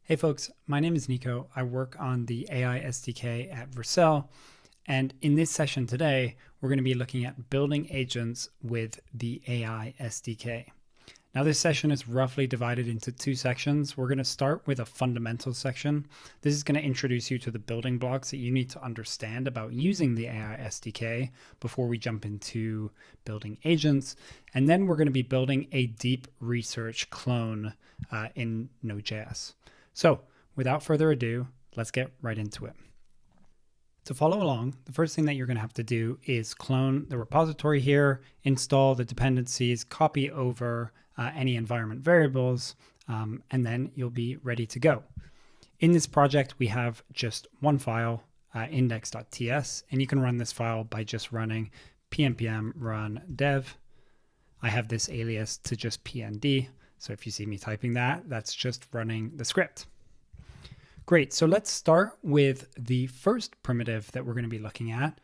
Hey folks, my name is Nico. I work on the AI SDK at Vercel. And in this session today, we're going to be looking at building agents with the AI SDK. Now this session is roughly divided into two sections. We're going to start with a fundamental section. This is going to introduce you to the building blocks that you need to understand about using the AI SDK before we jump into building agents. And then we're going to be building a deep research clone in Node.js. So without further ado, let's get right into it. To follow along, the first thing that you're going to have to do is clone the repository here, install the dependencies, copy over any environment variables, and then you'll be ready to go. In this project, we have just one file, index.ts, and you can run this file by just running pnpm run dev. I have this alias to just pnd. So if you see me typing that, that's just running the script. Great, so let's start with the first primitive that we're going to be looking at,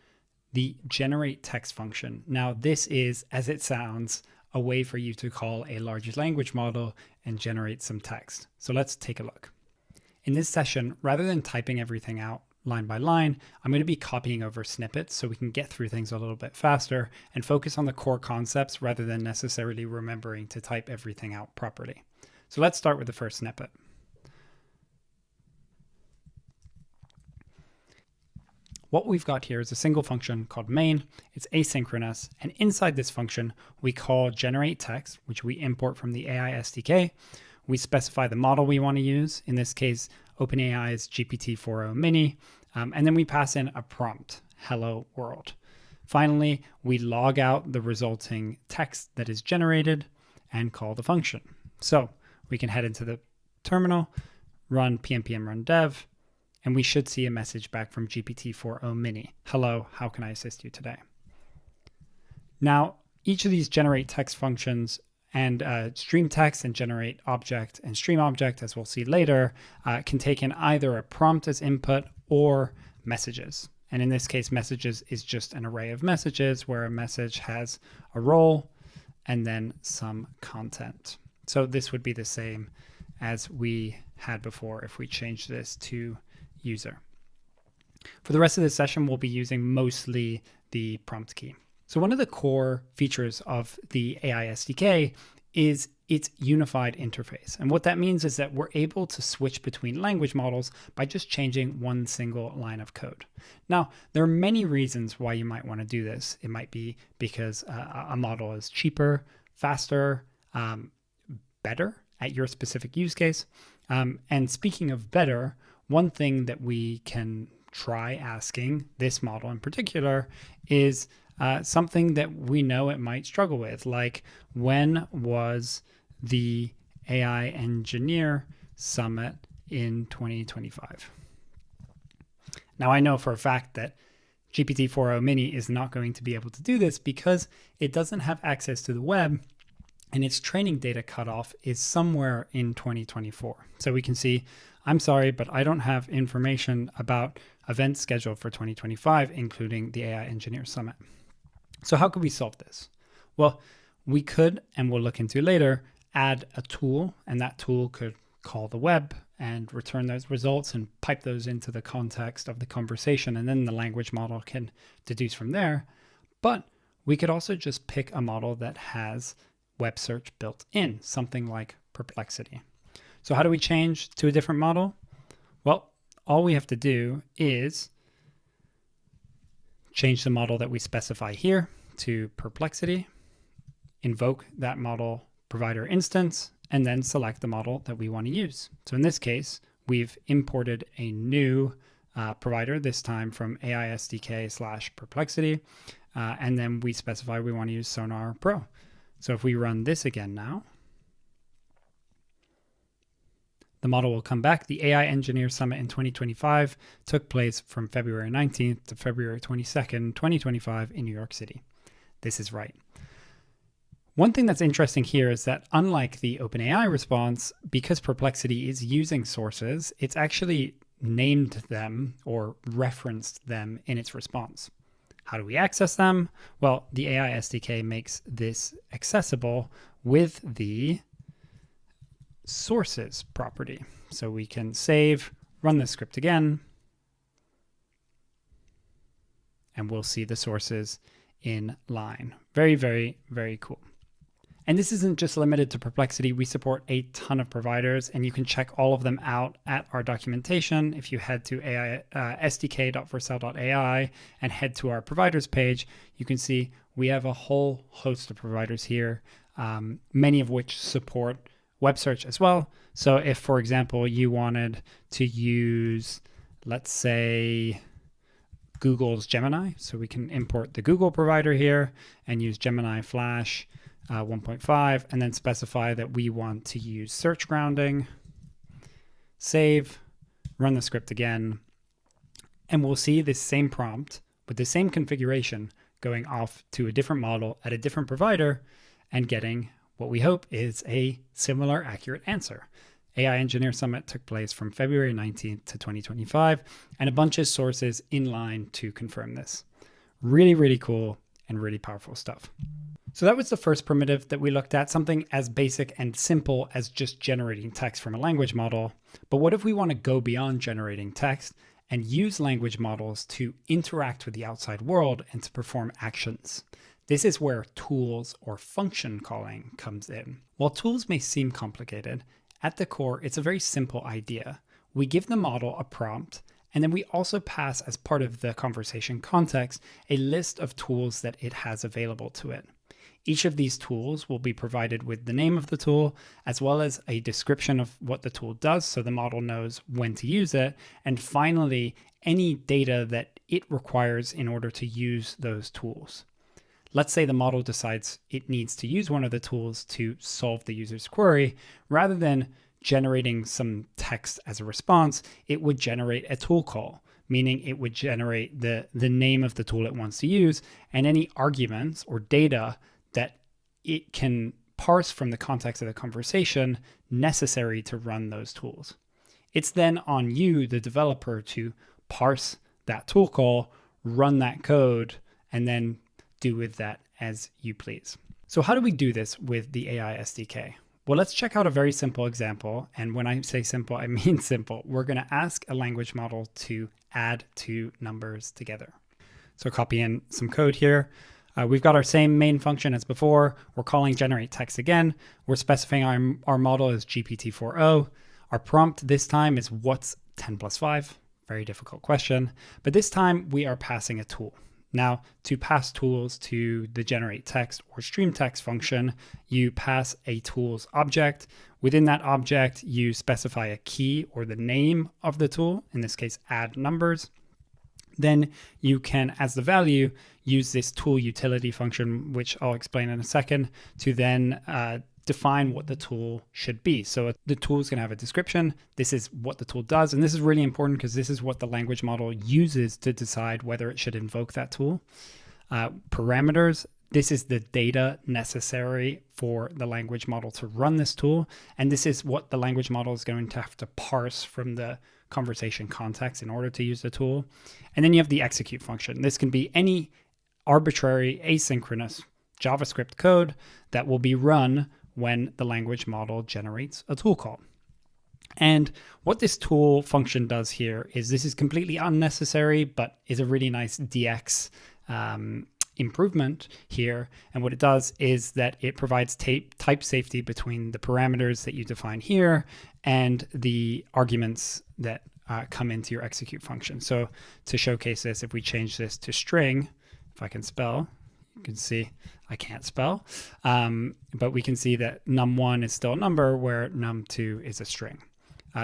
the generate text function. Now this is, as it sounds, a way for you to call a large language model and generate some text. So let's take a look. In this session, rather than typing everything out line by line, I'm going to be copying over snippets so we can get through things a little bit faster and focus on the core concepts rather than necessarily remembering to type everything out properly. So let's start with the first snippet. What we've got here is a single function called main. It's asynchronous, and inside this function, we call generate text, which we import from the AI SDK. We specify the model we want to use. In this case, OpenAI's GPT-4o Mini, and then we pass in a prompt, hello world. Finally, we log out the resulting text that is generated and call the function. So we can head into the terminal, run pnpm run dev, and we should see a message back from GPT-4o Mini. Hello, how can I assist you today? Now, each of these generate text functions and stream text and generate object and stream object, as we'll see later, can take in either a prompt as input or messages. And in this case, messages is just an array of messages where a message has a role and then some content. So this would be the same as we had before if we change this to user. For the rest of this session, we'll be using mostly the prompt key. So one of the core features of the AI SDK is its unified interface. And what that means is that we're able to switch between language models by just changing one single line of code. Now, there are many reasons why you might want to do this. It might be because a model is cheaper, faster, better at your specific use case. And speaking of better, one thing that we can try asking this model in particular is something that we know it might struggle with, like when was the AI Engineer Summit in 2025? Now I know for a fact that GPT-4o Mini is not going to be able to do this because it doesn't have access to the web and its training data cutoff is somewhere in 2024. So we can see, I'm sorry, but I don't have information about events scheduled for 2025, including the AI Engineer Summit. So how could we solve this? Well, we could, and we'll look into later, add a tool, and that tool could call the web and return those results and pipe those into the context of the conversation, and then the language model can deduce from there. But we could also just pick a model that has web search built in, something like Perplexity. So how do we change to a different model? Well, all we have to do is change the model that we specify here to Perplexity, invoke that model provider instance, and then select the model that we want to use. So in this case, we've imported a new provider, this time from AI SDK / Perplexity, and then we specify we want to use Sonar Pro. So if we run this again now, the model will come back. The AI Engineer Summit in 2025 took place from February 19th to February 22nd, 2025 in New York City. This is right. One thing that's interesting here is that unlike the OpenAI response, because Perplexity is using sources, it's actually named them or referenced them in its response. How do we access them? Well, the AI SDK makes this accessible with the sources property. So we can save, run the script again, and we'll see the sources in line. Very, very, very cool. And this isn't just limited to Perplexity. We support a ton of providers, and you can check all of them out at our documentation. If you head to sdk.vercel.ai and head to our providers page, you can see we have a whole host of providers here, many of which support web search as well. So if, for example, you wanted to use, let's say, Google's Gemini, so we can import the Google provider here and use Gemini Flash 1.5, and then specify that we want to use search grounding, save, run the script again, and we'll see this same prompt with the same configuration going off to a different model at a different provider and getting what we hope is a similar accurate answer. AI Engineer Summit took place from February 19th to 2025, and a bunch of sources in line to confirm this. Really, really cool and really powerful stuff. So that was the first primitive that we looked at, something as basic and simple as just generating text from a language model. But what if we want to go beyond generating text and use language models to interact with the outside world and to perform actions? This is where tools or function calling comes in. While tools may seem complicated, at the core, it's a very simple idea. We give the model a prompt, and then we also pass, as part of the conversation context, a list of tools that it has available to it. Each of these tools will be provided with the name of the tool, as well as a description of what the tool does, so the model knows when to use it, and finally, any data that it requires in order to use those tools. Let's say the model decides it needs to use one of the tools to solve the user's query. Rather than generating some text as a response, it would generate a tool call, meaning it would generate the name of the tool it wants to use and any arguments or data that it can parse from the context of the conversation necessary to run those tools. It's then on you, the developer, to parse that tool call, run that code, and then do with that as you please. So how do we do this with the AI SDK? Well, let's check out a very simple example. And when I say simple, I mean simple. We're going to ask a language model to add two numbers together. So copy in some code here. We've got our same main function as before. We're calling generate text again. We're specifying our model as GPT-4o. Our prompt this time is what's 10 plus 5? Very difficult question. But this time we are passing a tool. Now, to pass tools to the generate text or stream text function, you pass a tools object. Within that object, you specify a key or the name of the tool, in this case, add numbers. Then you can, as the value, use this tool utility function, which I'll explain in a second, to then define what the tool should be. So the tool is going to have a description. This is what the tool does. And this is really important because this is what the language model uses to decide whether it should invoke that tool. Parameters. This is the data necessary for the language model to run this tool. And this is what the language model is going to have to parse from the conversation context in order to use the tool. And then you have the execute function. This can be any arbitrary asynchronous JavaScript code that will be run when the language model generates a tool call. And what this tool function does here is this is completely unnecessary, but is a really nice DX improvement here. And what it does is that it provides type safety between the parameters that you define here and the arguments that come into your execute function. So to showcase this, if we change this to string, if I can spell, you can see I can't spell, but we can see that num1 is still a number where num2 is a string.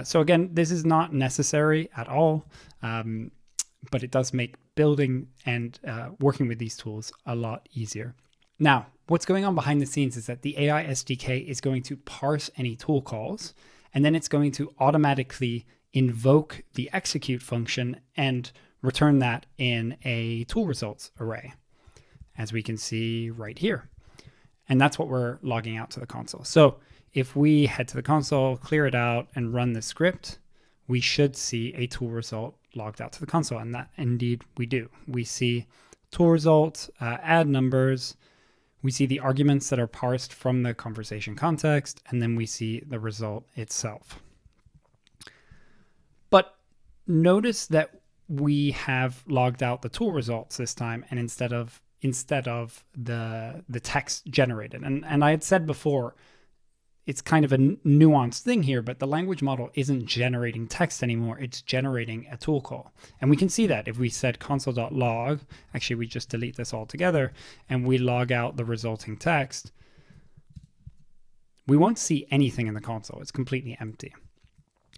So again, this is not necessary at all, but it does make building and working with these tools a lot easier. Now, what's going on behind the scenes is that the AI SDK is going to parse any tool calls, and then it's going to automatically invoke the execute function and return that in a tool results array, as we can see right here. And that's what we're logging out to the console. So if we head to the console, clear it out, and run the script, we should see a tool result logged out to the console. And that indeed we do. We see tool result, add numbers. We see the arguments that are parsed from the conversation context, and then we see the result itself. But notice that we have logged out the tool results this time, and instead of the text generated. And I had said before, it's kind of a nuanced thing here, but the language model isn't generating text anymore. It's generating a tool call. And we can see that if we said console.log, actually we just delete this altogether, and we log out the resulting text, we won't see anything in the console. It's completely empty.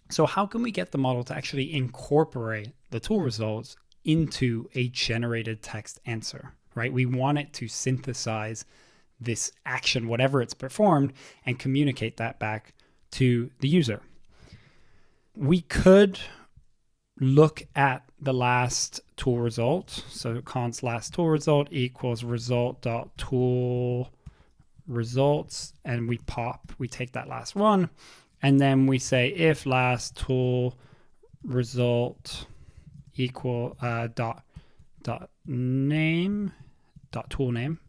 So how can we get the model to actually incorporate the tool results into a generated text answer, right? We want it to synthesize this action, whatever it's performed, and communicate that back to the user. We could look at the last tool result. So const last tool result equals result.tool results, and we take that last one, and then we say if last tool result equal dot name dot tool name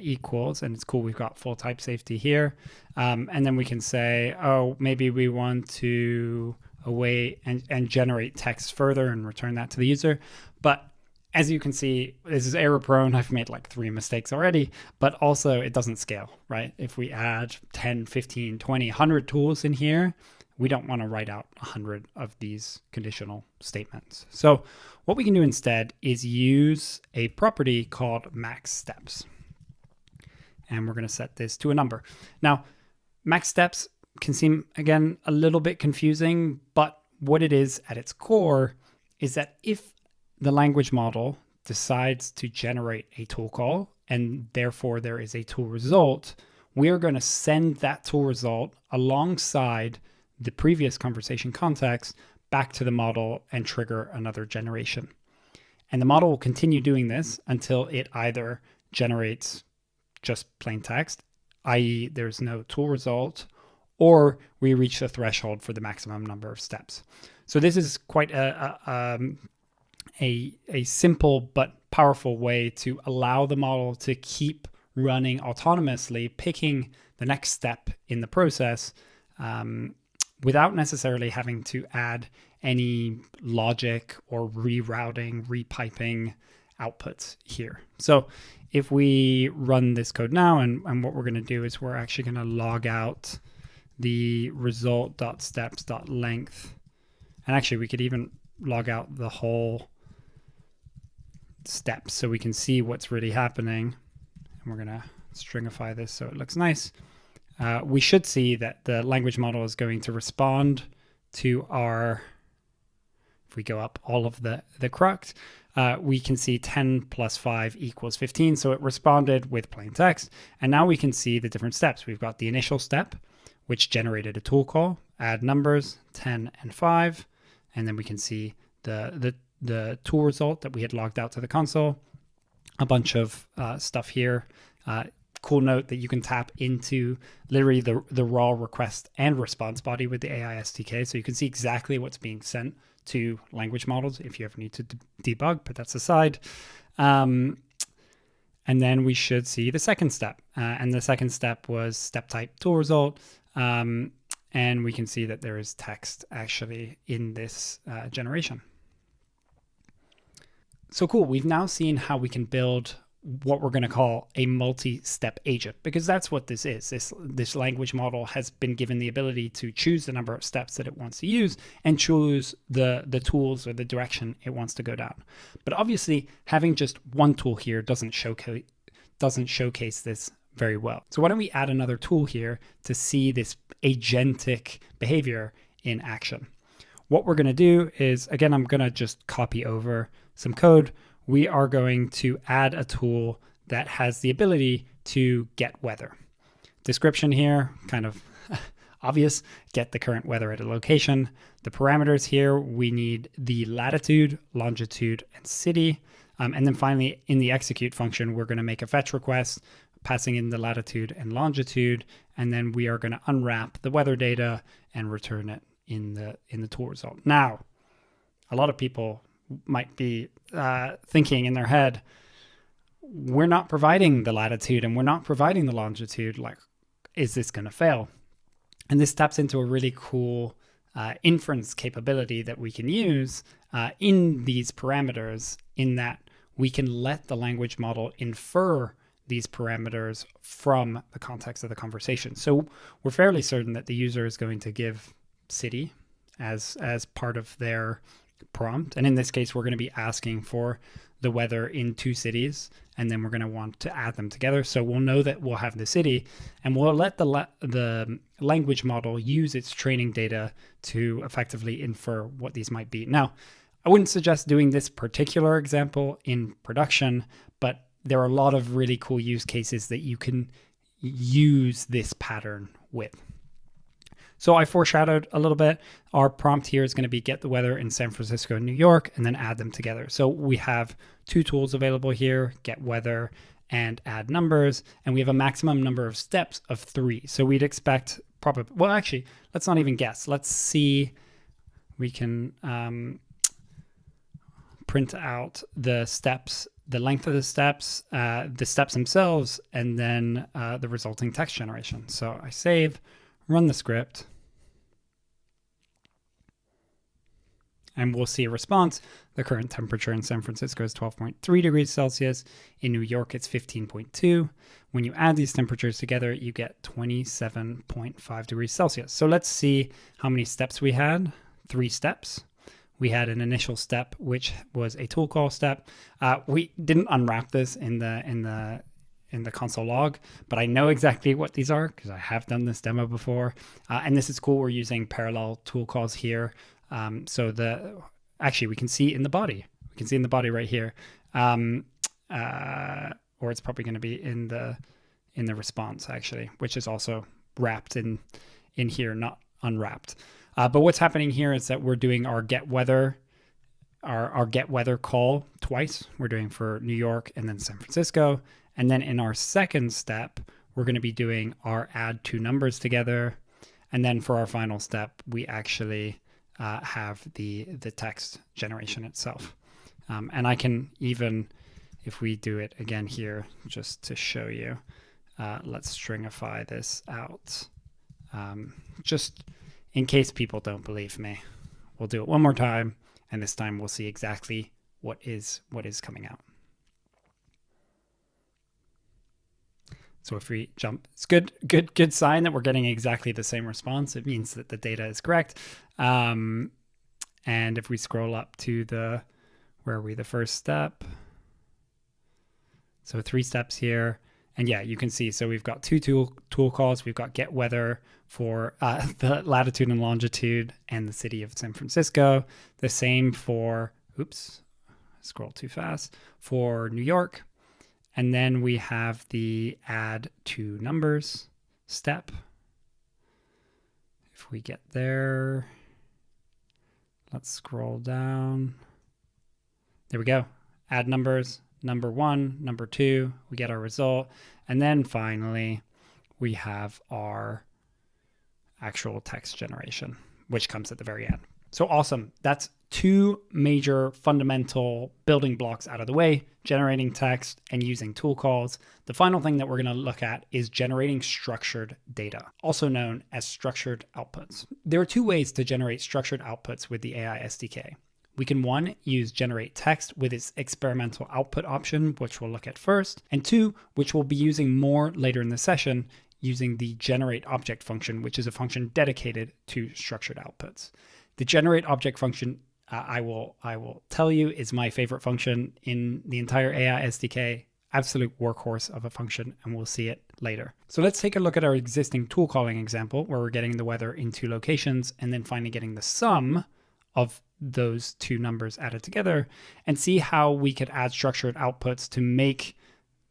equals, and it's cool, we've got full type safety here, and then we can say, oh, maybe we want to await and generate text further and return that to the user. But as you can see, this is error prone. I've made like 3 mistakes already, but also it doesn't scale, right? If we add 10, 15, 20, 100 tools in here, we don't want to write out 100 of these conditional statements. So what we can do instead is use a property called max steps. And we're going to set this to a number. Now, max steps can seem, again, a little bit confusing, but what it is at its core is that if the language model decides to generate a tool call, and therefore there is a tool result, we are going to send that tool result alongside the previous conversation context back to the model and trigger another generation. And the model will continue doing this until it either generates just plain text, i.e. there's no tool result, or we reach the threshold for the maximum number of steps. So this is quite a simple but powerful way to allow the model to keep running autonomously, picking the next step in the process without necessarily having to add any logic or rerouting, repiping outputs here. So if we run this code now, and what we're going to do is we're actually going to log out the result.steps.length. And actually, we could even log out the whole steps so we can see what's really happening. And we're going to stringify this so it looks nice. We should see that the language model is going to respond to our, if we go up all of the crux, we can see 10 plus 5 equals 15. So it responded with plain text. And now we can see the different steps. We've got the initial step, which generated a tool call, add numbers 10 and 5. And then we can see the tool result that we had logged out to the console, a bunch of stuff here. Cool note that you can tap into literally the raw request and response body with the AI SDK. So you can see exactly what's being sent to language models if you ever need to debug, but that's aside. And then we should see the second step. And the second step was step type tool result. And we can see that there is text actually in this generation. So cool. We've now seen how we can build what we're going to call a multi-step agent, because that's what this is. This language model has been given the ability to choose the number of steps that it wants to use and choose the tools or the direction it wants to go down. But obviously, having just one tool here doesn't showcase this very well. So why don't we add another tool here to see this agentic behavior in action? What we're going to do is, again, I'm going to just copy over some code. We are going to add a tool that has the ability to get weather. Description here, kind of obvious, get the current weather at a location. The parameters here, we need the latitude, longitude, and city. And then finally, in the execute function, we're going to make a fetch request, passing in the latitude and longitude, and then we are going to unwrap the weather data and return it in the tool result. Now, a lot of people might be thinking in their head, we're not providing the latitude and we're not providing the longitude. Like, is this going to fail? And this taps into a really cool inference capability that we can use in these parameters, in that we can let the language model infer these parameters from the context of the conversation. So we're fairly certain that the user is going to give city as part of their prompt. And in this case, we're going to be asking for the weather in 2 cities, and then we're going to want to add them together. So we'll know that we'll have the city, and we'll let the language model use its training data to effectively infer what these might be. Now, I wouldn't suggest doing this particular example in production, but there are a lot of really cool use cases that you can use this pattern with. So I foreshadowed a little bit. Our prompt here is going to be get the weather in San Francisco and New York, and then add them together. So we have 2 tools available here, get weather and add numbers, and we have a maximum number of steps of 3. So we'd expect probably, well, actually, let's not even guess. Let's see, we can print out the steps, the length of the steps themselves, and then the resulting text generation. So I save, run the script, and we'll see a response. The current temperature in San Francisco is 12.3 degrees Celsius. In New York, it's 15.2. When you add these temperatures together, you get 27.5 degrees Celsius. So let's see how many steps we had. 3 steps. We had an initial step, which was a tool call step. We didn't unwrap this in the console log, but I know exactly what these are because I have done this demo before. And this is cool. We're using parallel tool calls here. Actually we can see in the body. We can see in the body right here. Or it's probably going to be in the response actually, which is also wrapped in here, not unwrapped. But what's happening here is that we're doing our get weather call twice. We're doing for New York and then San Francisco. And then in our second step, we're going to be doing our add 2 numbers together. And then for our final step, we actually have the text generation itself. And I can even, if we do it again here, just to show you, let's stringify this out. Just in case people don't believe me, we'll do it one more time. And this time we'll see exactly what is coming out. So if we jump, it's good sign that we're getting exactly the same response. It means that the data is correct. And if we scroll up to the first step. So 3 steps here. And yeah, you can see, so we've got 2 tool calls. We've got get weather for the latitude and longitude and the city of San Francisco. The same for, oops, scroll too fast, for New York. And then we have the add 2 numbers step. If we get there, let's scroll down. There we go. Add numbers, number 1, number 2, we get our result. And then finally, we have our actual text generation, which comes at the very end. So awesome. That's 2 major fundamental building blocks out of the way, generating text and using tool calls. The final thing that we're going to look at is generating structured data, also known as structured outputs. There are 2 ways to generate structured outputs with the AI SDK. We can 1, use generate text with its experimental output option, which we'll look at first, and 2, which we'll be using more later in the session, using the generate object function, which is a function dedicated to structured outputs. The generate object function, I will tell you, is my favorite function in the entire AI SDK, absolute workhorse of a function, and we'll see it later. So let's take a look at our existing tool calling example where we're getting the weather in 2 locations and then finally getting the sum of those 2 numbers added together, and see how we could add structured outputs to make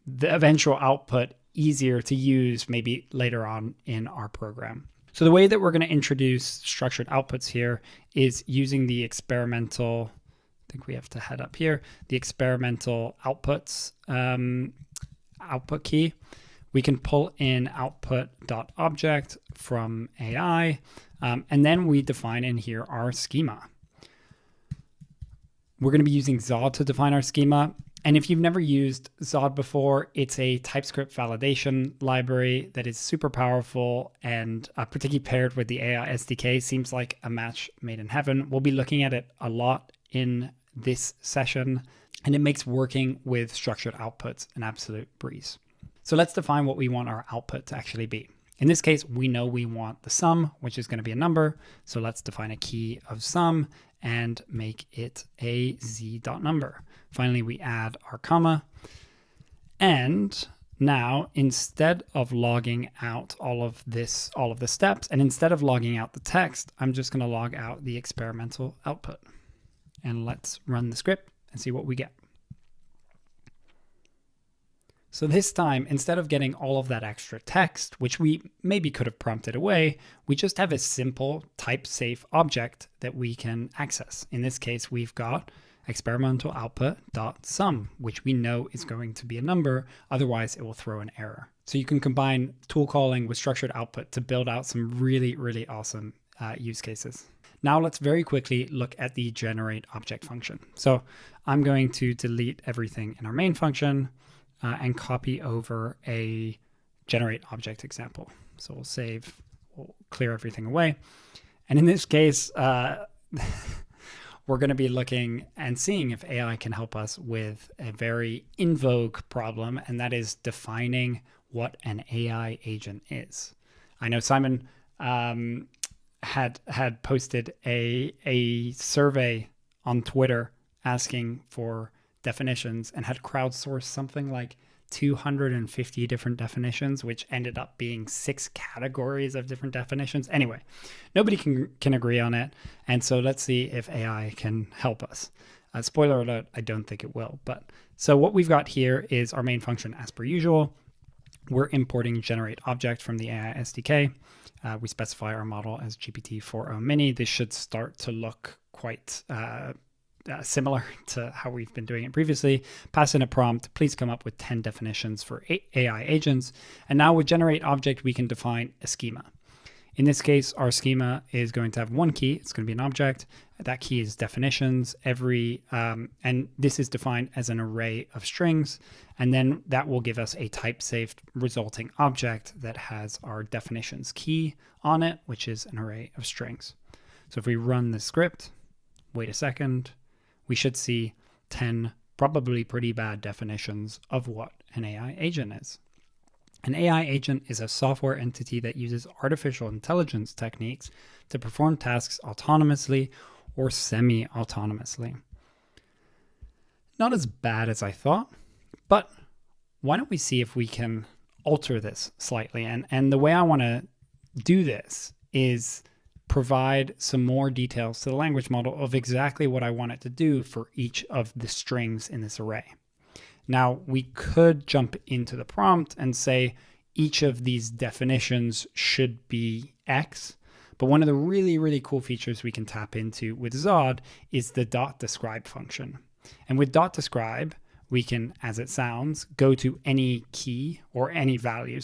the eventual output easier to use maybe later on in our program. So the way that we're going to introduce structured outputs here is using the experimental, I think we have to head up here, the experimental outputs output key. We can pull in output.object from AI, and then we define in here our schema. We're going to be using XAW to define our schema. And if you've never used Zod before, it's a TypeScript validation library that is super powerful, and particularly paired with the AI SDK seems like a match made in heaven. We'll be looking at it a lot in this session, and it makes working with structured outputs an absolute breeze. So let's define what we want our output to actually be. In this case, we know we want the sum, which is going to be a number. So let's define a key of sum and make it a z.number. Finally, we add our comma. And now, instead of logging out all of the steps, and instead of logging out the text, I'm just going to log out the experimental output. And let's run the script and see what we get. So this time, instead of getting all of that extra text, which we maybe could have prompted away, we just have a simple type-safe object that we can access. In this case, we've got experimental output.sum, which we know is going to be a number, otherwise it will throw an error. So you can combine tool calling with structured output to build out some really, really awesome use cases. Now let's very quickly look at the generate object function. So I'm going to delete everything in our main function and copy over a generate object example. So we'll clear everything away. And in this case, we're going to be looking and seeing if AI can help us with a very in vogue problem, and that is defining what an AI agent is. I know Simon had posted a survey on Twitter asking for definitions and had crowdsourced something like 250 different definitions, which ended up being 6 categories of different definitions. Anyway, nobody can agree on it. And so let's see if AI can help us. Spoiler alert, I don't think it will. But so what we've got here is our main function as per usual. We're importing generate object from the AI SDK. We specify our model as GPT-4o mini. This should start to look quite similar to how we've been doing it previously. Pass in a prompt, please come up with 10 definitions for AI agents. And now with generate object, we can define a schema. In this case, our schema is going to have one key. It's going to be an object. That key is definitions. And this is defined as an array of strings. And then that will give us a type-safe resulting object that has our definitions key on it, which is an array of strings. So if we run the script, wait a second, we should see 10 probably pretty bad definitions of what an AI agent is. An AI agent is a software entity that uses artificial intelligence techniques to perform tasks autonomously or semi-autonomously. Not as bad as I thought, but why don't we see if we can alter this slightly? And the way I want to do this is provide some more details to the language model of exactly what I want it to do for each of the strings in this array. Now, we could jump into the prompt and say each of these definitions should be X, but one of the really, really cool features we can tap into with Zod is the .describe function. And with .describe, we can, as it sounds, go to any key or any value,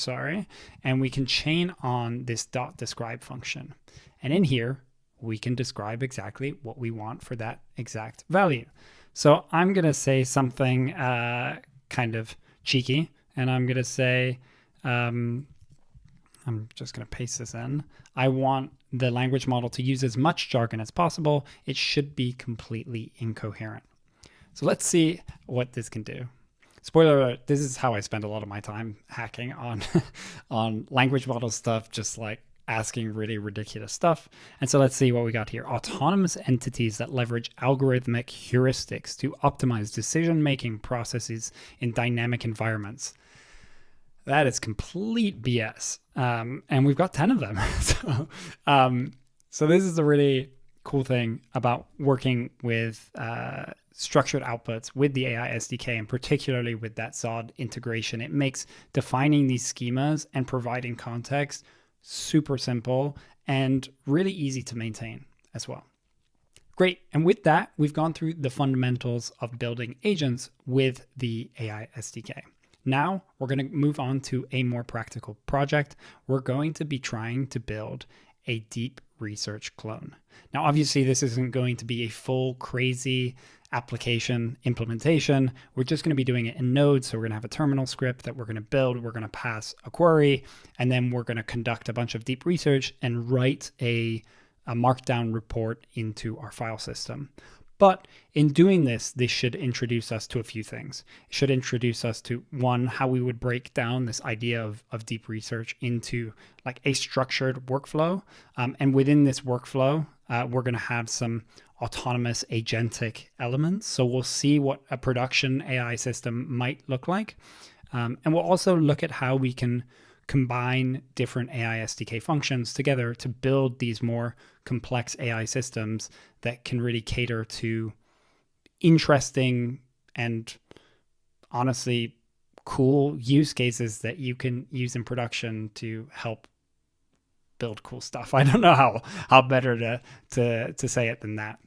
and we can chain on this .describe function. And in here, we can describe exactly what we want for that exact value. So I'm going to say something kind of cheeky, and I'm going to say, I'm just going to paste this in. I want the language model to use as much jargon as possible. It should be completely incoherent. So let's see what this can do. Spoiler alert, this is how I spend a lot of my time hacking on language model stuff, just like asking really ridiculous stuff. And so let's see what we got here. Autonomous entities that leverage algorithmic heuristics to optimize decision-making processes in dynamic environments. That is complete BS. And we've got 10 of them. So this is a really cool thing about working with structured outputs with the AI SDK, and particularly with that Zod integration. It makes defining these schemas and providing context super simple and really easy to maintain as well. Great. And with that, we've gone through the fundamentals of building agents with the AI SDK. Now we're going to move on to a more practical project. We're going to be trying to build a deep research clone. Now, obviously, this isn't going to be a full crazy application implementation. We're just going to be doing it in Node. So we're going to have a terminal script that we're going to build. We're going to pass a query, and then we're going to conduct a bunch of deep research and write a markdown report into our file system. But in doing this should introduce us to a few things. It should introduce us to, one, how we would break down this idea of deep research into like a structured workflow. And within this workflow, we're going to have some autonomous agentic elements. So we'll see what a production AI system might look like. And we'll also look at how we can combine different AI SDK functions together to build these more complex AI systems that can really cater to interesting and honestly cool use cases that you can use in production to help build cool stuff. I don't know how better to say it than that.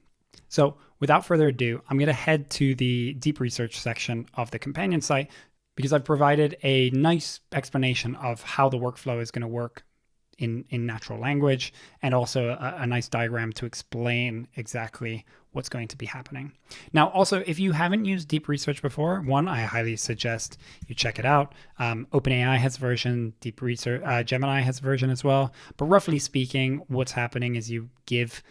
So without further ado, I'm going to head to the deep research section of the companion site, because I've provided a nice explanation of how the workflow is going to work in natural language, and also a nice diagram to explain exactly what's going to be happening. Now, also, if you haven't used deep research before, one, I highly suggest you check it out. OpenAI has a version, deep research, Gemini has a version as well. But roughly speaking, what's happening is you give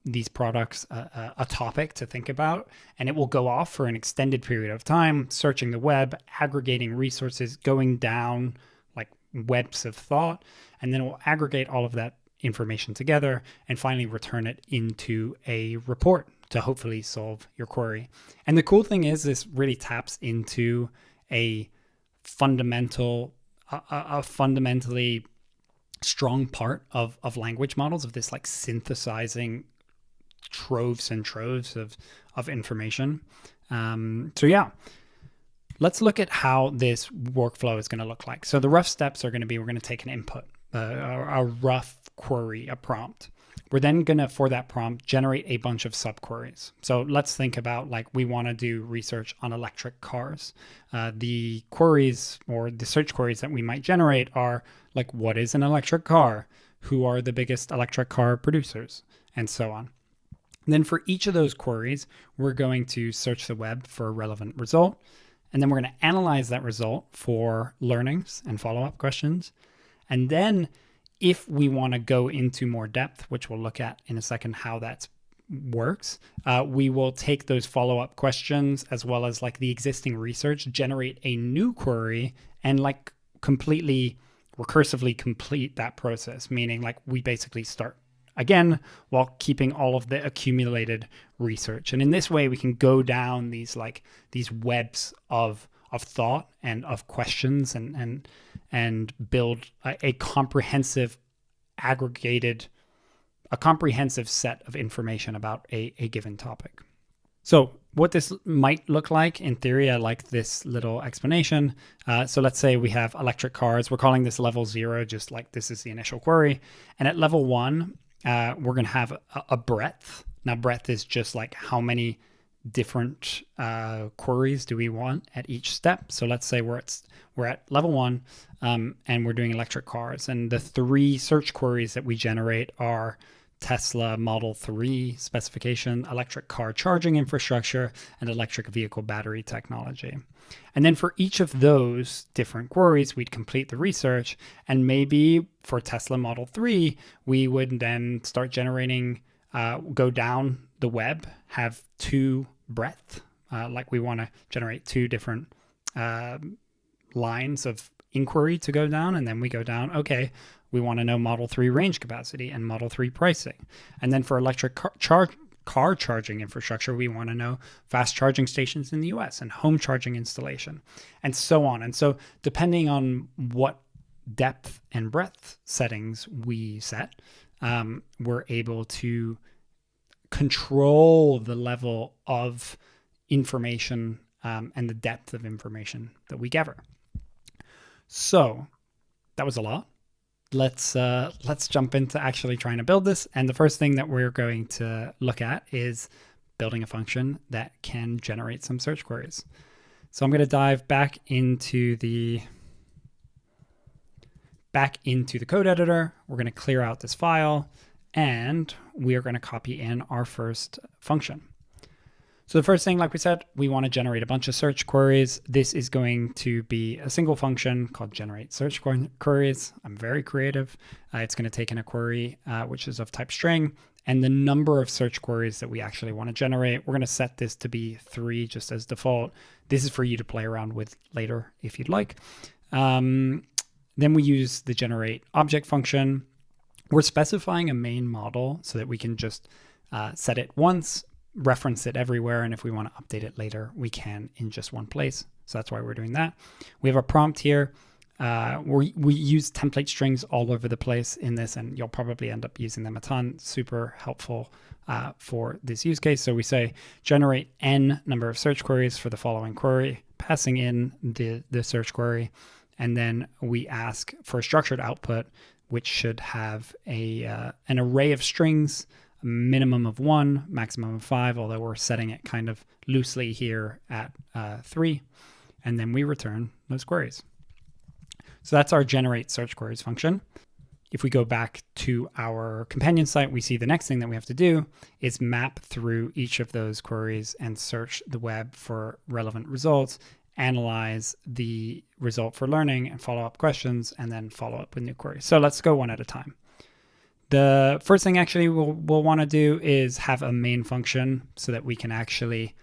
these products a topic to think about, and it will go off for an extended period of time, searching the web, aggregating resources, going down like webs of thought, and then it will aggregate all of that information together and finally return it into a report to hopefully solve your query. And the cool thing is this really taps into a fundamentally strong part of language models, of this like synthesizing troves and troves of information. So yeah, let's look at how this workflow is going to look like. So the rough steps are going to be, we're going to take an input, a rough query, a prompt. We're then going to, for that prompt, generate a bunch of subqueries. So let's think about, like, we want to do research on electric cars. The queries or the search queries that we might generate are like, what is an electric car? Who are the biggest electric car producers? And so on. And then for each of those queries, we're going to search the web for a relevant result. And then we're going to analyze that result for learnings and follow-up questions. And then if we want to go into more depth, which we'll look at in a second how that works, we will take those follow-up questions as well as like the existing research, generate a new query, and like completely recursively complete that process, meaning like we basically start again while keeping all of the accumulated research. And in this way, we can go down these webs of thought and of questions and build a comprehensive set of information about a given topic. So what this might look like in theory, I like this little explanation. So let's say we have electric cars. We're calling this level 0, just like this is the initial query. And at level 1, we're going to have a breadth. Now, breadth is just like how many different queries do we want at each step. So let's say we're at level 1 and we're doing electric cars. And the 3 search queries that we generate are Tesla Model 3 specification, electric car charging infrastructure, and electric vehicle battery technology. And then for each of those different queries, we'd complete the research. And maybe for Tesla Model 3, we would then start generating, go down the web, have 2 breadth, like we want to generate 2 different lines of inquiry to go down. And then we go down, okay, we want to know Model 3 range capacity and Model 3 pricing. And then for electric car charging infrastructure, we want to know fast charging stations in the US and home charging installation, and so on. And so depending on what depth and breadth settings we set, we're able to control the level of information and the depth of information that we gather. So that was a lot. Let's jump into actually trying to build this. And the first thing that we're going to look at is building a function that can generate some search queries. So I'm going to dive back into the code editor. We're going to clear out this file, and we are going to copy in our first function. So the first thing, like we said, we want to generate a bunch of search queries. This is going to be a single function called generate search queries. I'm very creative. It's going to take in a query, which is of type string, and the number of search queries that we actually want to generate. We're going to set this to be 3 just as default. This is for you to play around with later if you'd like. Then we use the generate object function. We're specifying a main model so that we can just set it once, reference it everywhere, and if we want to update it later, we can in just one place. So that's why we're doing that. We have a prompt here. We use template strings all over the place in this, and you'll probably end up using them a ton. Super helpful for this use case. So we say generate n number of search queries for the following query, passing in the search query, and then we ask for a structured output, which should have an array of strings, a minimum of 1, maximum of 5, although we're setting it kind of loosely here at 3, and then we return those queries. So that's our generate search queries function. If we go back to our companion site, we see the next thing that we have to do is map through each of those queries and search the web for relevant results, analyze the result for learning and follow up questions, and then follow up with new queries. So let's go one at a time. The first thing actually we'll want to do is have a main function so that we can actually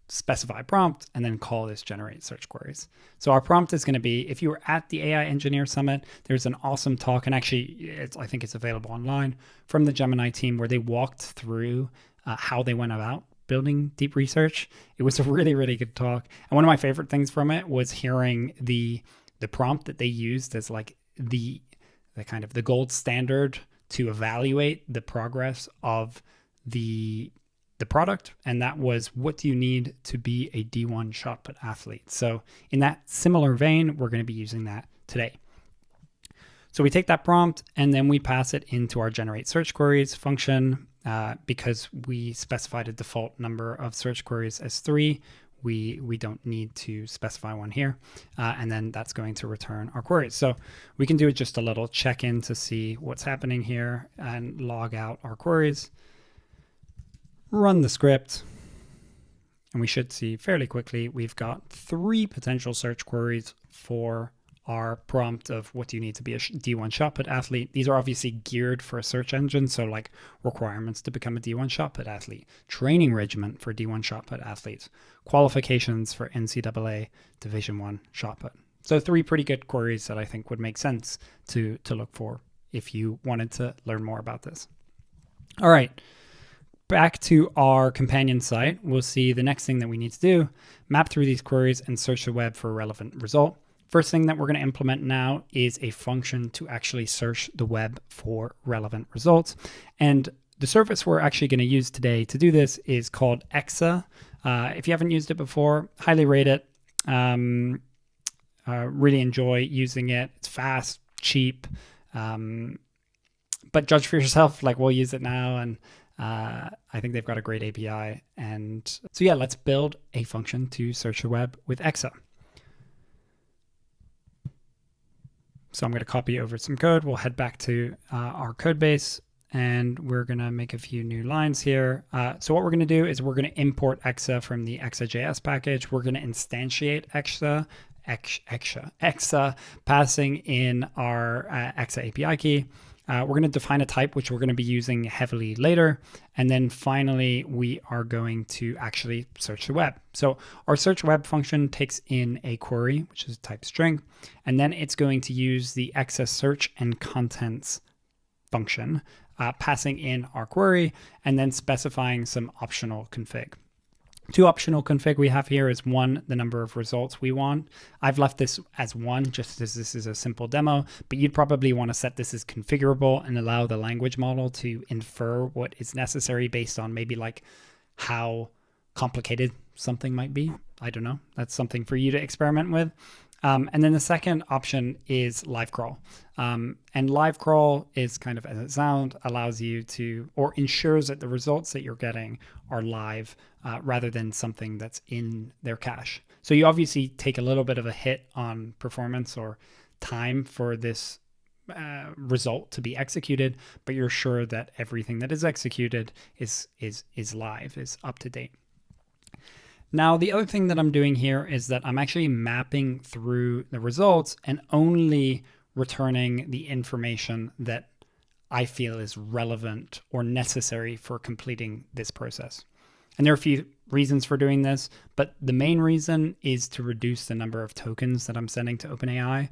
specify prompt and then call this generate search queries. So our prompt is going to be, if you were at the AI Engineer Summit, there's an awesome talk, and actually I think it's available online, from the Gemini team where they walked through how they went about building deep research. It was a really, really good talk. And one of my favorite things from it was hearing the prompt that they used as like the kind of the gold standard to evaluate the progress of the product. And that was, what do you need to be a D1 shot put athlete? So in that similar vein, we're going to be using that today. So we take that prompt and then we pass it into our generate search queries function. Because we specified a default number of search queries as 3, we don't need to specify one here. And then that's going to return our queries. So we can do just a little check-in to see what's happening here and log out our queries, run the script, and we should see fairly quickly we've got 3 potential search queries for our prompt of what do you need to be a D1 shot put athlete. These are obviously geared for a search engine, so like requirements to become a D1 shot put athlete, training regimen for D1 shot put athletes, qualifications for NCAA Division I shot put. So 3 pretty good queries that I think would make sense to look for if you wanted to learn more about this. All right, back to our companion site. We'll see the next thing that we need to do, map through these queries and search the web for a relevant result. First thing that we're going to implement now is a function to actually search the web for relevant results. And the service we're actually going to use today to do this is called Exa. If you haven't used it before, highly rate it. Really enjoy using it. It's fast, cheap, but judge for yourself. Like, we'll use it now, and I think they've got a great API. And so yeah, let's build a function to search the web with Exa. So I'm going to copy over some code. We'll head back to our code base, and we're going to make a few new lines here. So what we're going to do is we're going to import Exa from the Exa.js package. We're going to instantiate Exa, passing in our Exa API key. We're going to define a type, which we're going to be using heavily later. And then finally, we are going to actually search the web. So our search web function takes in a query, which is type string, and then it's going to use the Exa search and contents function, passing in our query and then specifying some optional config. 2 optional config we have here is 1, the number of results we want. I've left this as 1 just as this is a simple demo, but you'd probably want to set this as configurable and allow the language model to infer what is necessary based on maybe like how complicated something might be. I don't know. That's something for you to experiment with. And then the second option is live crawl. And live crawl is kind of, as it sounds, allows you to, or ensures that the results that you're getting are live rather than something that's in their cache. So you obviously take a little bit of a hit on performance or time for this result to be executed, but you're sure that everything that is executed is live, is up to date. Now, the other thing that I'm doing here is that I'm actually mapping through the results and only returning the information that I feel is relevant or necessary for completing this process. And there are a few reasons for doing this, but the main reason is to reduce the number of tokens that I'm sending to OpenAI.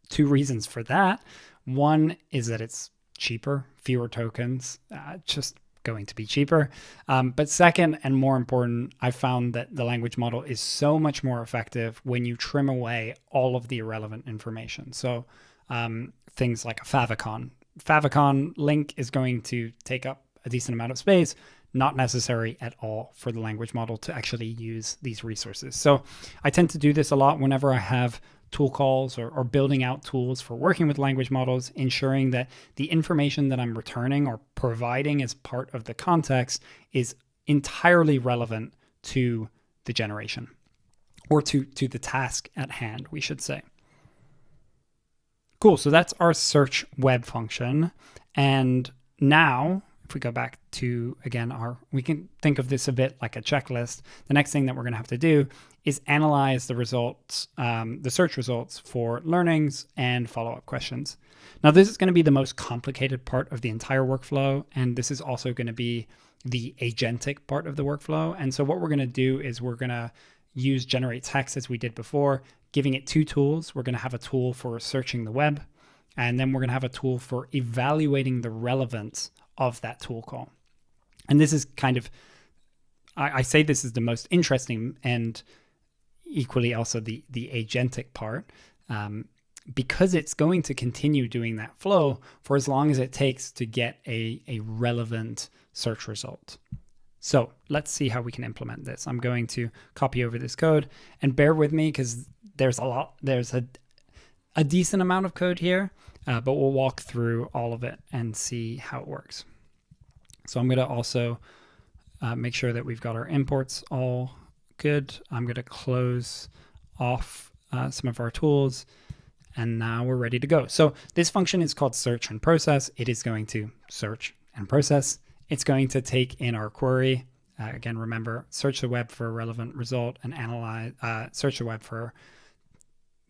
Two reasons for that. One is that it's cheaper, fewer tokens, just going to be cheaper. But second, and more important, I found that the language model is so much more effective when you trim away all of the irrelevant information. So things like a favicon. Favicon link is going to take up a decent amount of space, not necessary at all for the language model to actually use these resources. So I tend to do this a lot whenever I have tool calls or building out tools for working with language models, ensuring that the information that I'm returning or providing as part of the context is entirely relevant to the generation, or to the task at hand, we should say. Cool, so that's our search web function. And now, if we go back to, again, we can think of this a bit like a checklist. The next thing that we're going to have to do is analyze the results, the search results for learnings and follow-up questions. Now, this is going to be the most complicated part of the entire workflow, and this is also going to be the agentic part of the workflow. And so what we're going to do is we're going to use generate text as we did before, giving it two tools. We're going to have a tool for searching the web, and then we're going to have a tool for evaluating the relevance of that tool call. And this is kind of, I say this is the most interesting and equally also the agentic part, because it's going to continue doing that flow for as long as it takes to get a relevant search result. So let's see how we can implement this. I'm going to copy over this code, and bear with me because there's a decent amount of code here, but we'll walk through all of it and see how it works. So I'm going to also make sure that we've got our imports all good. I'm going to close off some of our tools, and now we're ready to go. So this function is called search and process. It is going to search and process. It's going to take in our query. Again, remember, search the web for a relevant result and analyze, search the web for,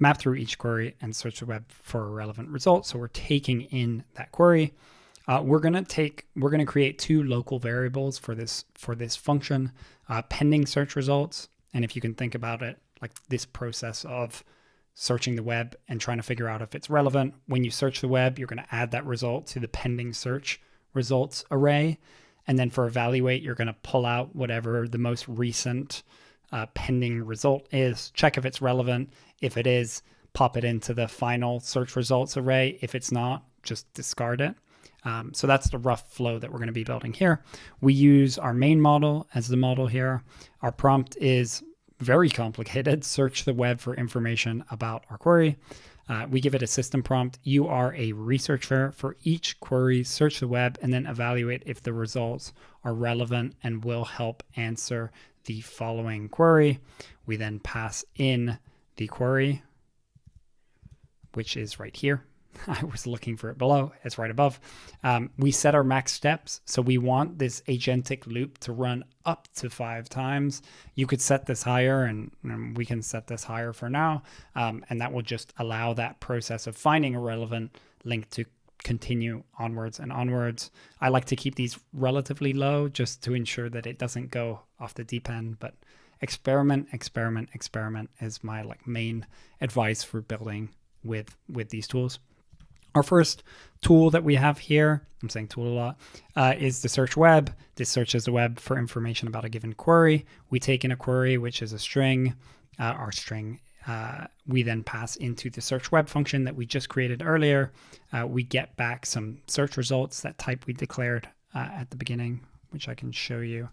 map through each query and search the web for a relevant result. So we're taking in that query. We're going to create two local variables for this function, pending search results. And if you can think about it like this process of searching the web and trying to figure out if it's relevant, when you search the web, you're going to add that result to the pending search results array. And then for evaluate, you're going to pull out whatever the most recent pending result is, check if it's relevant. If it is, pop it into the final search results array. If it's not, just discard it. So that's the rough flow that we're going to be building here. We use our main model as the model here. Our prompt is very complicated. Search the web for information about our query. We give it a system prompt. You are a researcher. For each query, search the web and then evaluate if the results are relevant and will help answer the following query. We then pass in the query, which is right here. I was looking for it below. It's right above. We set our max steps. So we want this agentic loop to run up to 5 times. You could set this higher, and we can set this higher for now. And that will just allow that process of finding a relevant link to continue onwards and onwards. I like to keep these relatively low just to ensure that it doesn't go off the deep end, but experiment is my main advice for building with these tools. Our first tool that we have here, I'm saying tool a lot, is the search web. This searches the web for information about a given query. We take in a query, which is a string. Our string, we then pass into the search web function that we just created earlier. We get back some search results, that type we declared at the beginning, which I can show you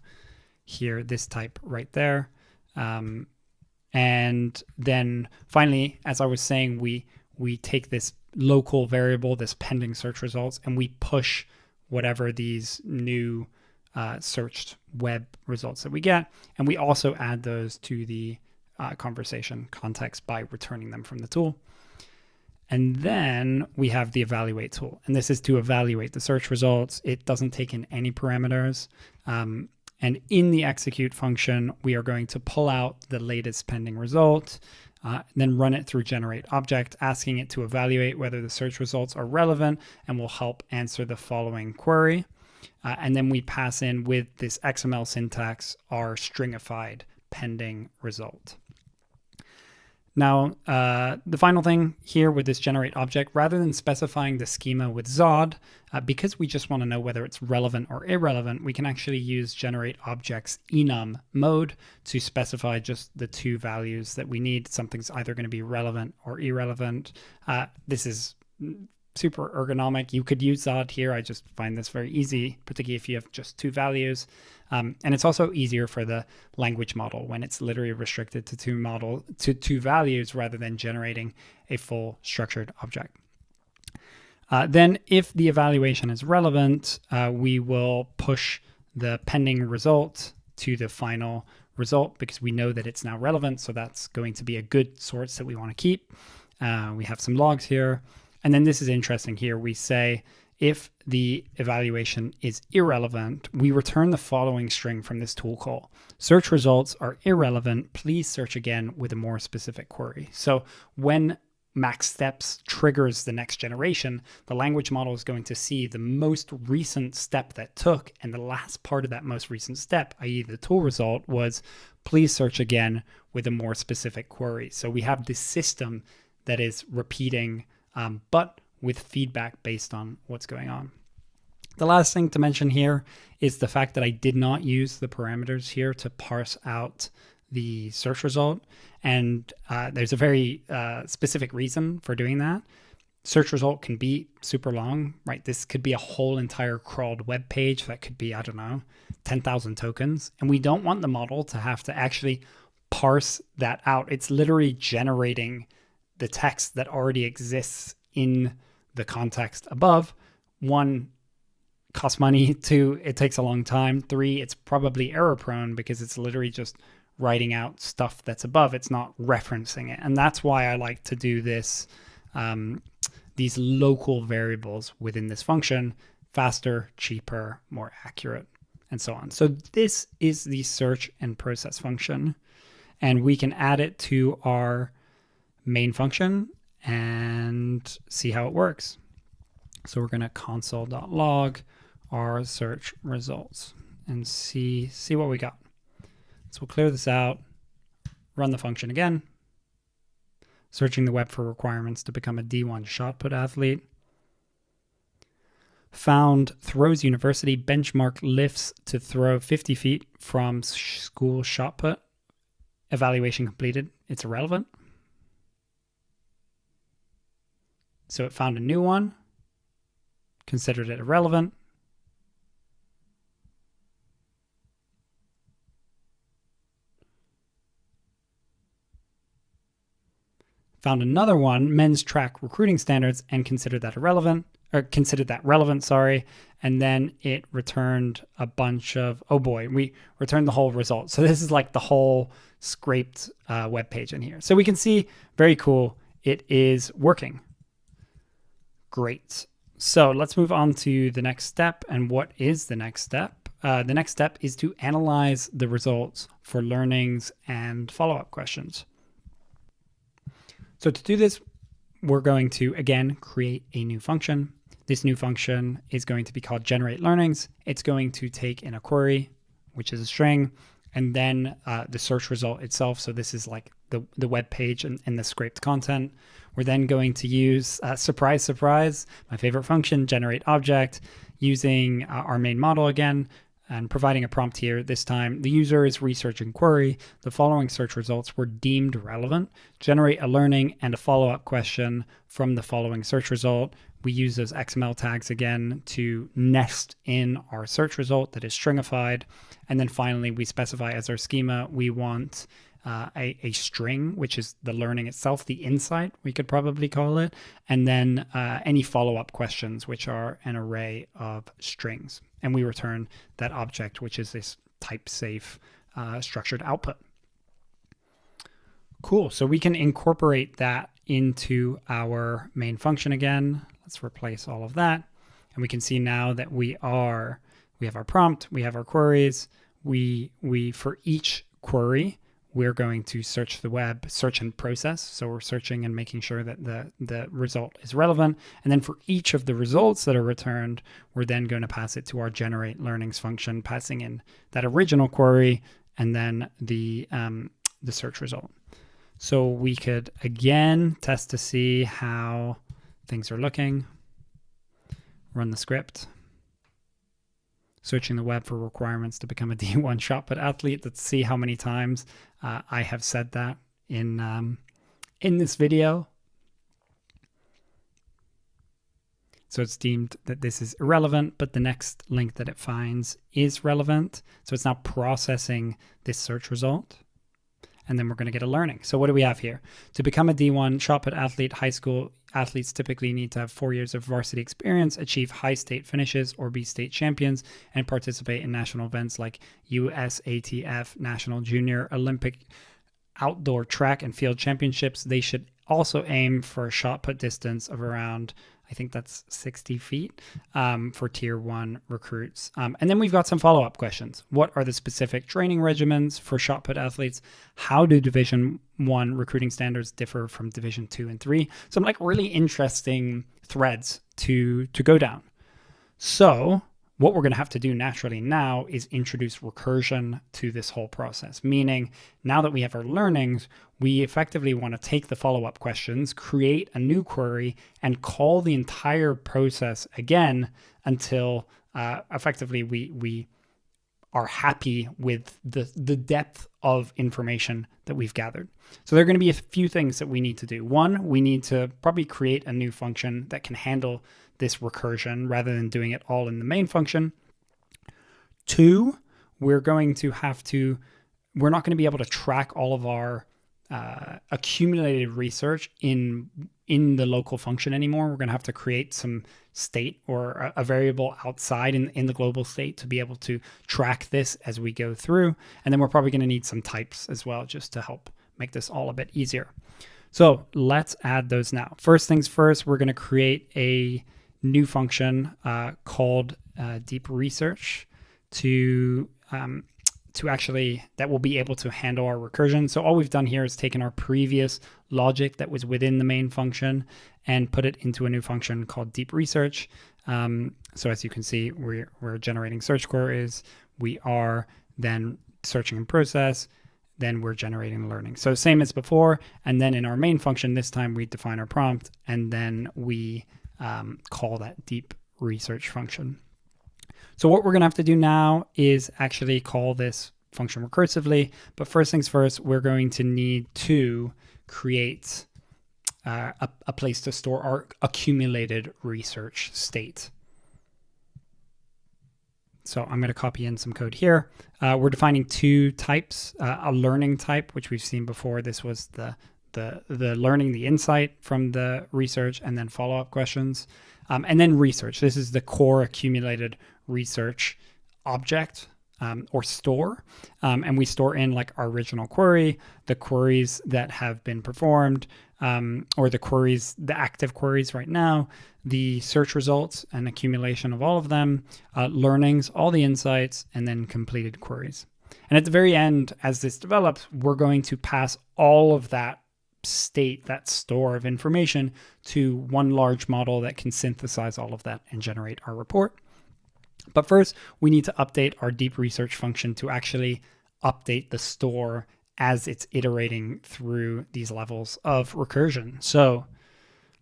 here, this type right there. And then finally, as I was saying, we take this local variable, this pending search results, and we push whatever these new searched web results that we get. And we also add those to the conversation context by returning them from the tool. And then we have the evaluate tool. And this is to evaluate the search results. It doesn't take in any parameters. And in the execute function, we are going to pull out the latest pending result, then run it through generate object, asking it to evaluate whether the search results are relevant and will help answer the following query. And then we pass in with this XML syntax our stringified pending result. Now, the final thing here with this generate object, rather than specifying the schema with Zod, because we just want to know whether it's relevant or irrelevant, we can actually use generate objects enum mode to specify just the two values that we need. Something's either going to be relevant or irrelevant. This is super ergonomic. You could use Zod here. I just find this very easy, particularly if you have just two values. And it's also easier for the language model when it's literally restricted to two values rather than generating a full structured object. Then if the evaluation is relevant, we will push the pending result to the final result because we know that it's now relevant. So that's going to be a good source that we want to keep. We have some logs here. And then this is interesting here. We say, if the evaluation is irrelevant, we return the following string from this tool call. Search results are irrelevant. Please search again with a more specific query. So when max steps triggers the next generation, the language model is going to see the most recent step that took, and the last part of that most recent step, i.e. the tool result, was please search again with a more specific query. So we have this system that is repeating but with feedback based on what's going on. The last thing to mention here is the fact that I did not use the parameters here to parse out the search result. And there's a very specific reason for doing that. Search result can be super long, right? This could be a whole entire crawled web page that could be, 10,000 tokens. And we don't want the model to have to actually parse that out. It's literally generating the text that already exists in the context above. One, costs money. Two, it takes a long time. Three, it's probably error prone because it's literally just writing out stuff that's above. It's not referencing it. And that's why I like to do this, these local variables within this function, faster, cheaper, more accurate, and so on. So this is the search and process function, and we can add it to our main function and see how it works. So we're going to console.log our search results and see what we got. So we'll clear this out, run the function again, searching the web for requirements to become a D1 shot put athlete. Found throws university benchmark lifts to throw 50 feet from school shot put. Evaluation completed. It's irrelevant. So it found a new one, considered it irrelevant. Found another one, men's track recruiting standards, and considered that relevant, and then it returned a bunch of, we returned the whole result. So this is like the whole scraped web page in here. So we can see, very cool, it is working. Great. So let's move on to the next step. And what is the next step? The next step is to analyze the results for learnings and follow-up questions. So to do this, we're going to, again, create a new function. This new function is going to be called generate learnings. It's going to take in a query, which is a string, and then the search result itself. So this is like the web page and the scraped content. We're then going to use, surprise, surprise, my favorite function, generate object, using our main model again, and providing a prompt here. This time, the user is researching query. The following search results were deemed relevant. Generate a learning and a follow-up question from the following search result. We use those XML tags again to nest in our search result that is stringified. And then finally, we specify as our schema, we want a string, which is the learning itself, the insight, we could probably call it, and then any follow-up questions, which are an array of strings. And we return that object, which is this type-safe structured output. Cool, so we can incorporate that into our main function again. Let's replace all of that. And we can see now that we have our prompt, we have our queries, for each query, we're going to search the web, search and process. So we're searching and making sure that the result is relevant. And then for each of the results that are returned, we're then going to pass it to our generate learnings function, passing in that original query and then the search result. So we could again test to see how things are looking. Run the script. Searching the web for requirements to become a D1 shot put athlete. Let's see how many times I have said that in this video. So it's deemed that this is irrelevant, but the next link that it finds is relevant. So it's now processing this search result. And then we're going to get a learning. So what do we have here? To become a D1 shot put athlete, high school athletes typically need to have 4 years of varsity experience, achieve high state finishes, or be state champions, and participate in national events like USATF, National Junior Olympic Outdoor Track and Field Championships. They should also aim for a shot put distance of around, I think that's 60 feet for tier 1 recruits. And then we've got some follow-up questions. What are the specific training regimens for shot put athletes? How do Division 1 recruiting standards differ from Division 2 and 3? Some like really interesting threads to go down. So what we're going to have to do naturally now is introduce recursion to this whole process, meaning now that we have our learnings, we effectively want to take the follow-up questions, create a new query, and call the entire process again until effectively we are happy with the depth of information that we've gathered. So there are going to be a few things that we need to do. One, we need to probably create a new function that can handle this recursion rather than doing it all in the main function. Two, we're not going to be able to track all of our accumulated research in the local function anymore. We're going to have to create some state or a variable outside in the global state to be able to track this as we go through. And then we're probably going to need some types as well, just to help make this all a bit easier. So let's add those now. First things first, we're going to create a new function called deep research that will be able to handle our recursion. So all we've done here is taken our previous logic that was within the main function and put it into a new function called deep research. So as you can see, we're generating search queries. We are then searching in process. Then we're generating learning. So same as before. And then in our main function, this time we define our prompt and then we call that deep research function. So what we're going to have to do now is actually call this function recursively. But first things first, we're going to need to create a place to store our accumulated research state. So I'm going to copy in some code here. We're defining two types, a learning type, which we've seen before. This was the learning, the insight from the research, and then follow-up questions. And then research. This is the core accumulated research object or store. And we store in like our original query, the queries that have been performed, or the active queries right now, the search results and accumulation of all of them, learnings, all the insights, and then completed queries. And at the very end, as this develops, we're going to pass all of that state, that store of information, to one large model that can synthesize all of that and generate our report. But first, we need to update our deep research function to actually update the store as it's iterating through these levels of recursion. So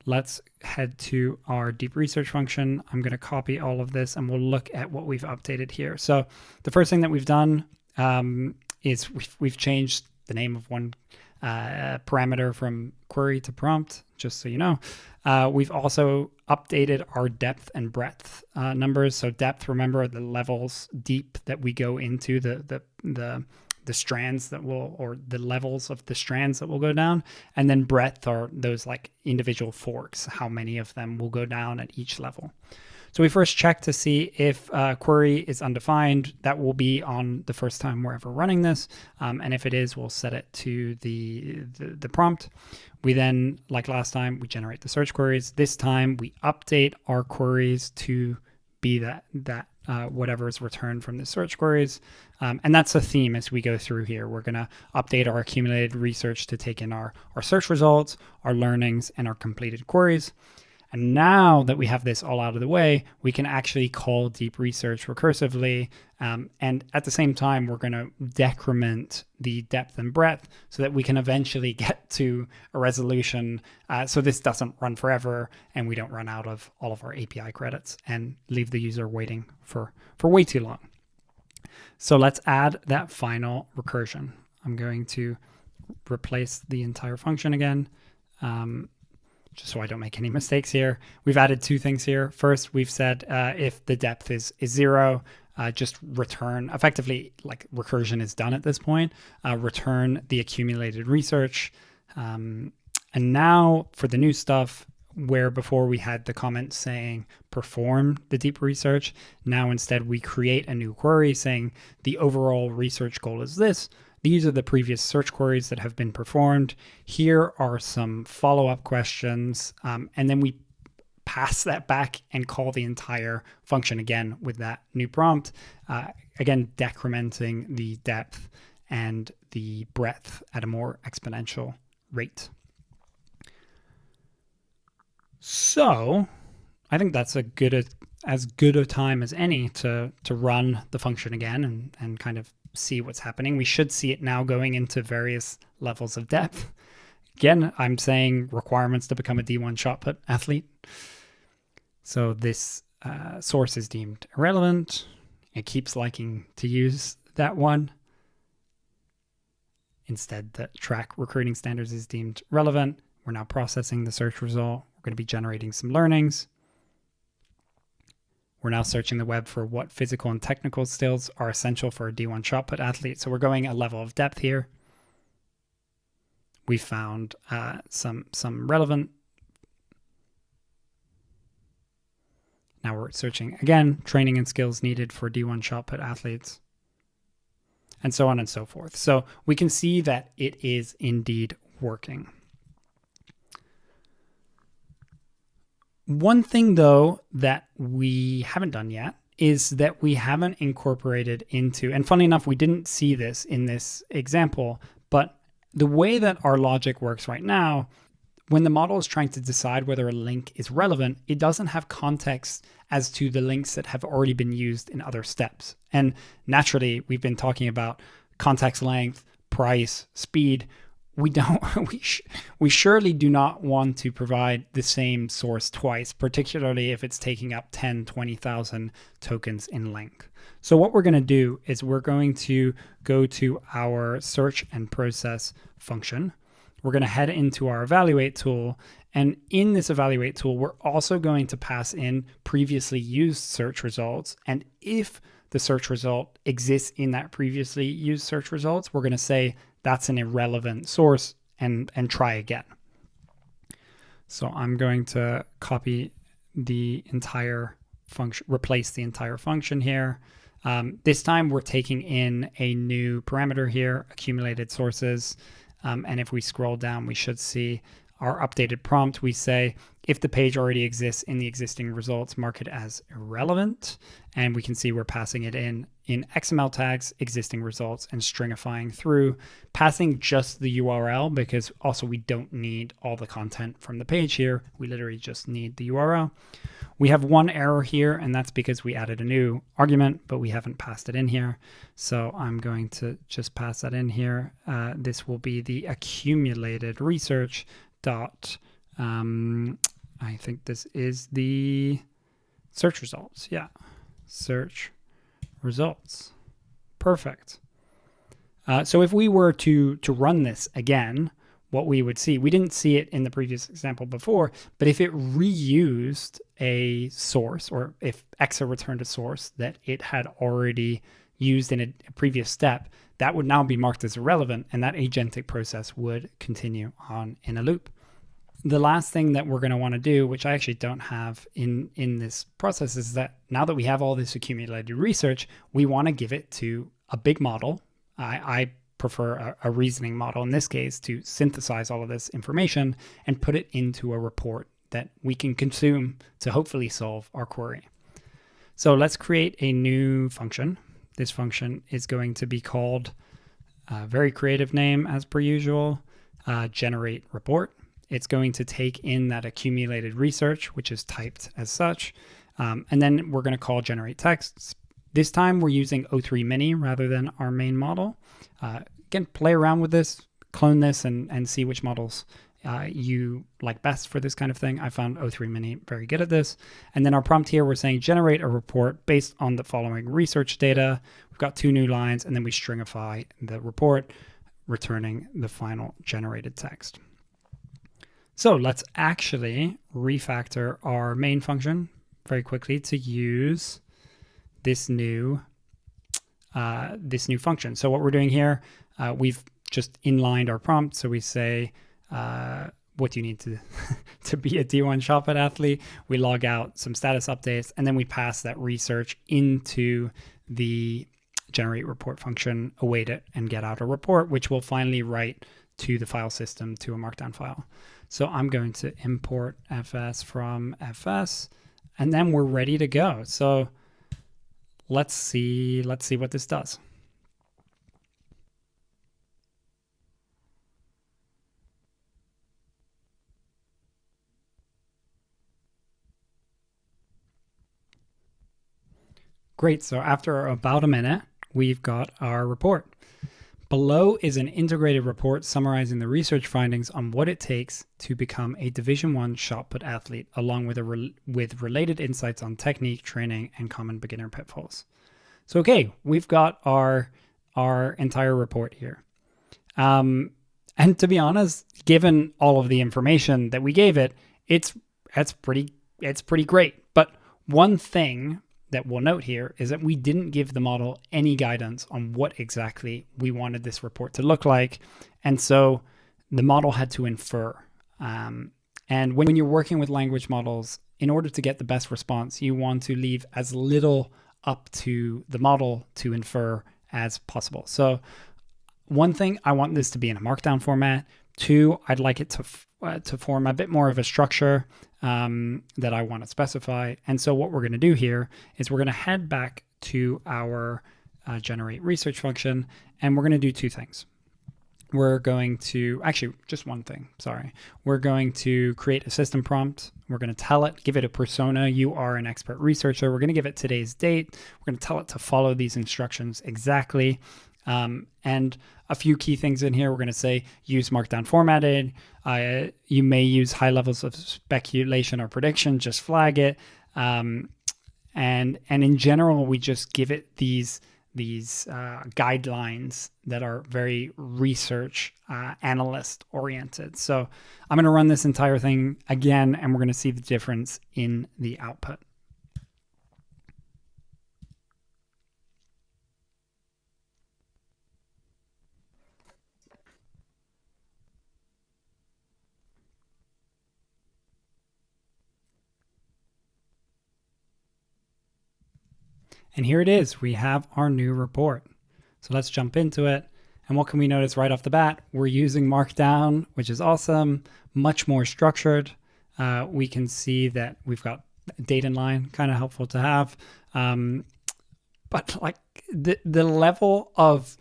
let's head to our deep research function. I'm going to copy all of this and we'll look at what we've updated here. So the first thing that we've done is we've changed the name of one parameter from query to prompt, just so you know. We've also updated our depth and breadth numbers. So depth, remember, the levels deep that we go into, the strands that will, or the levels of the strands that will go down. And then breadth are those like individual forks, how many of them will go down at each level. So we first check to see if query is undefined. That will be on the first time we're ever running this. And if it is, we'll set it to the prompt. We then, like last time, we generate the search queries. This time we update our queries to be that whatever is returned from the search queries. And that's a theme as we go through here. We're going to update our accumulated research to take in our search results, our learnings, and our completed queries. And now that we have this all out of the way, we can actually call deep research recursively. And at the same time, we're going to decrement the depth and breadth so that we can eventually get to a resolution. So this doesn't run forever and we don't run out of all of our API credits and leave the user waiting for way too long. So let's add that final recursion. I'm going to replace the entire function again. Just so I don't make any mistakes here. We've added two things here. First, we've said if the depth is 0, just return, effectively, like recursion is done at this point, return the accumulated research. And now for the new stuff, where before we had the comment saying perform the deep research, now instead we create a new query saying the overall research goal is this. These are the previous search queries that have been performed. Here are some follow-up questions, and then we pass that back and call the entire function again with that new prompt, again decrementing the depth and the breadth at a more exponential rate. So I think that's as good a time as any to run the function again and kind of see what's happening. We should see it now going into various levels of depth. Again, I'm saying requirements to become a D1 shot put athlete. So this source is deemed irrelevant. It keeps liking to use that one. Instead, the track recruiting standards is deemed relevant. We're now processing the search result. We're going to be generating some learnings. We're now searching the web for what physical and technical skills are essential for a D1 shot put athlete. So we're going a level of depth here. We found some relevant. Now we're searching again, training and skills needed for D1 shot put athletes, and so on and so forth. So we can see that it is indeed working. One thing, though, that we haven't done yet is that we haven't incorporated into, and funny enough, we didn't see this in this example, but the way that our logic works right now, when the model is trying to decide whether a link is relevant, it doesn't have context as to the links that have already been used in other steps. And naturally, we've been talking about context length, price, speed. We surely do not want to provide the same source twice, particularly if it's taking up 10, 20,000 tokens in length. So what we're going to do is we're going to go to our search and process function. We're going to head into our evaluate tool. And in this evaluate tool, we're also going to pass in previously used search results. And if the search result exists in that previously used search results, we're going to say that's an irrelevant source and try again. So I'm going to copy the entire function, replace the entire function here. This time we're taking in a new parameter here, accumulated sources. And if we scroll down, we should see our updated prompt. We say, if the page already exists in the existing results, mark it as irrelevant. And we can see we're passing it in XML tags, existing results, and stringifying through, passing just the URL because also we don't need all the content from the page here. We literally just need the URL. We have one error here, and that's because we added a new argument, but we haven't passed it in here. So I'm going to just pass that in here. This will be the accumulated research dot, I think this is the search results. Yeah, search results. Perfect. So if we were to run this again, what we would see, we didn't see it in the previous example before, but if it reused a source, or if Exa returned a source that it had already used in a previous step, that would now be marked as irrelevant, and that agentic process would continue on in a loop. The last thing that we're going to want to do, which I actually don't have in this process, is that now that we have all this accumulated research, we want to give it to a big model. I prefer a reasoning model in this case to synthesize all of this information and put it into a report that we can consume to hopefully solve our query. So let's create a new function. This function is going to be called, very creative name as per usual, generate report. It's going to take in that accumulated research, which is typed as such. And then we're going to call generate text. This time we're using O3 Mini rather than our main model. Again, play around with this, clone this, and see which models you like best for this kind of thing. I found O3 Mini very good at this. And then our prompt here, we're saying generate a report based on the following research data. We've got 2 new lines, and then we stringify the report, returning the final generated text. So let's actually refactor our main function very quickly to use this new function. So what we're doing here, we've just inlined our prompt. So we say, what do you need to be a D1 shot put athlete? We log out some status updates, and then we pass that research into the generate report function, await it, and get out a report, which will finally write to the file system to a markdown file. So I'm going to import fs from fs, and then we're ready to go. So let's see what this does. Great, so after about a minute, we've got our report. Below is an integrated report summarizing the research findings on what it takes to become a Division I shot put athlete, along with related insights on technique, training, and common beginner pitfalls. So, okay, we've got our entire report here. And to be honest, given all of the information that we gave it, it's pretty great. But one thing that we'll note here is that we didn't give the model any guidance on what exactly we wanted this report to look like. And so the model had to infer. And when you're working with language models, in order to get the best response, you want to leave as little up to the model to infer as possible. So one thing, I want this to be in a markdown format. 2, I'd like it to form a bit more of a structure that I want to specify. And so what we're going to do here is we're going to head back to our generate research function, and we're going to do 2 things. We're going to, actually just one thing, sorry. We're going to create a system prompt. We're going to tell it, give it a persona. You are an expert researcher. We're going to give it today's date. We're going to tell it to follow these instructions exactly. And a few key things in here. We're going to say use markdown formatted. You may use high levels of speculation or prediction, just flag it. And in general, we just give it these guidelines that are very research analyst oriented. So I'm going to run this entire thing again, and we're going to see the difference in the output. And here it is. We have our new report. So let's jump into it. And what can we notice right off the bat? We're using Markdown, which is awesome, much more structured. We can see that we've got date in line, kind of helpful to have. But like the level of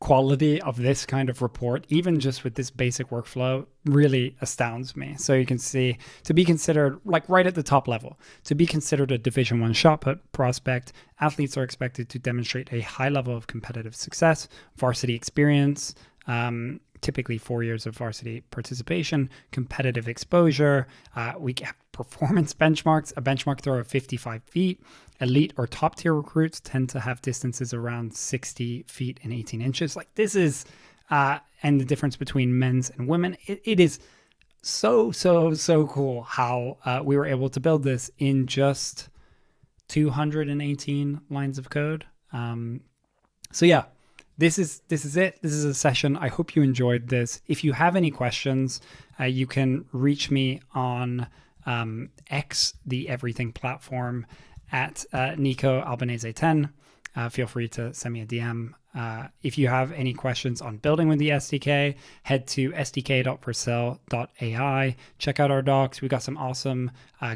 quality of this kind of report, even just with this basic workflow, really astounds me. So you can see, to be considered, like right at the top level, to be considered a Division I shot put prospect, athletes are expected to demonstrate a high level of competitive success, varsity experience, typically 4 years of varsity participation, competitive exposure. We get performance benchmarks, a benchmark throw of 55 feet. Elite or top tier recruits tend to have distances around 60 feet and 18 inches. Like this is, and the difference between men's and women, it is so cool how we were able to build this in just 218 lines of code. So yeah, this is it. This is a session. I hope you enjoyed this. If you have any questions, you can reach me on X, the everything platform, at Nico Albanese 10. Feel free to send me a DM. If you have any questions on building with the SDK, head to sdk.vercel.ai. Check out our docs. We got some awesome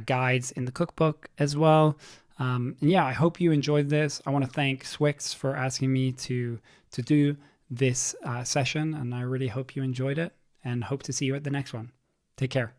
guides in the cookbook as well. And yeah, I hope you enjoyed this. I want to thank Swix for asking me to do this session, and I really hope you enjoyed it and hope to see you at the next one. Take care.